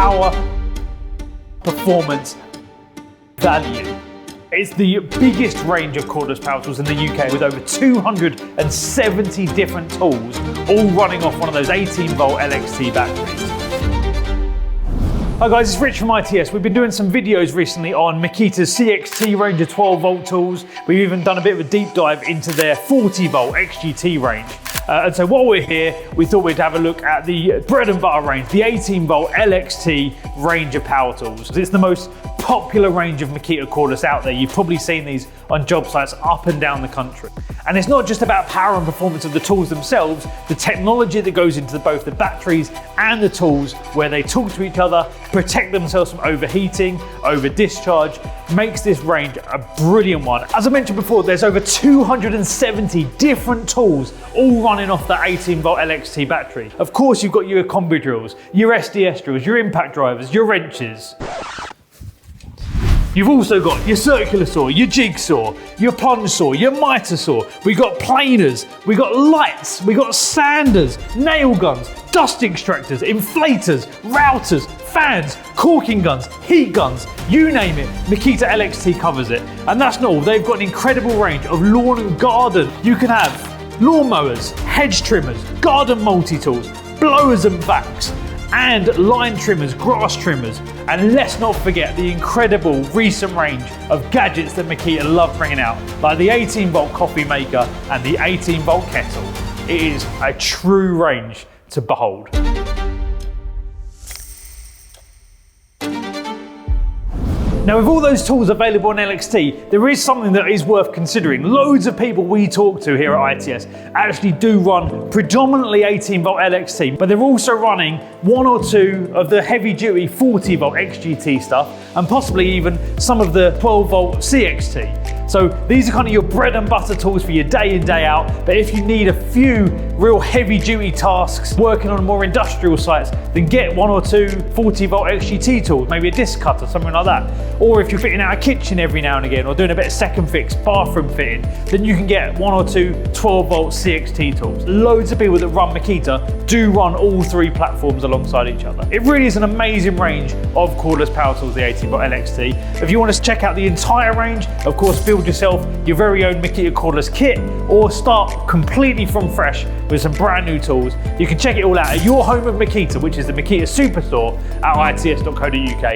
power, performance, value. It's the biggest range of cordless power tools in the UK, with over 270 different tools, all running off one of those 18-volt LXT batteries. Hi guys, it's Rich from ITS. We've been doing some videos recently on Makita's CXT range of 12-volt tools. We've even done a bit of a deep dive into their 40-volt XGT range. And so while we're here, we thought we'd have a look at the bread and butter range, the 18-volt LXT range of power tools. It's the most popular range of Makita cordless out there. You've probably seen these on job sites up and down the country. And it's not just about power and performance of the tools themselves, the technology that goes into both the batteries and the tools, where they talk to each other, protect themselves from overheating, over discharge, makes this range a brilliant one. As I mentioned before, there's over 270 different tools, all running off that 18-volt LXT battery. Of course, you've got your combi drills, your SDS drills, your impact drivers, your wrenches. You've also got your circular saw, your jigsaw, your plunge saw, your miter saw. We've got planers, we've got lights, we've got sanders, nail guns, dust extractors, inflators, routers, fans, caulking guns, heat guns, you name it, Makita LXT covers it. And that's not all, they've got an incredible range of lawn and garden. You can have lawnmowers, hedge trimmers, garden multi-tools, blowers and vacs, and line trimmers, grass trimmers. And let's not forget the incredible recent range of gadgets that Makita love bringing out, like the 18-volt coffee maker and the 18-volt kettle. It is a true range to behold. Now, with all those tools available on LXT, there is something that is worth considering. Loads of people we talk to here at ITS actually do run predominantly 18-volt LXT, but they're also running one or two of the heavy-duty 40-volt XGT stuff, and possibly even some of the 12-volt CXT. So these are kind of your bread and butter tools for your day in, day out. But if you need a few real heavy duty tasks, working on more industrial sites, then get one or two 40-volt XGT tools, maybe a disc cutter, something like that. Or if you're fitting out a kitchen every now and again, or doing a bit of second fix, bathroom fitting, then you can get one or two 12-volt CXT tools. Loads of people that run Makita do run all three platforms alongside each other. It really is an amazing range of cordless power tools, the 18-volt LXT. If you want to check out the entire range, of course, build yourself your very own Makita cordless kit, or start completely from fresh with some brand new tools. You can check it all out at your home of Makita, which is the Makita Superstore at its.co.uk.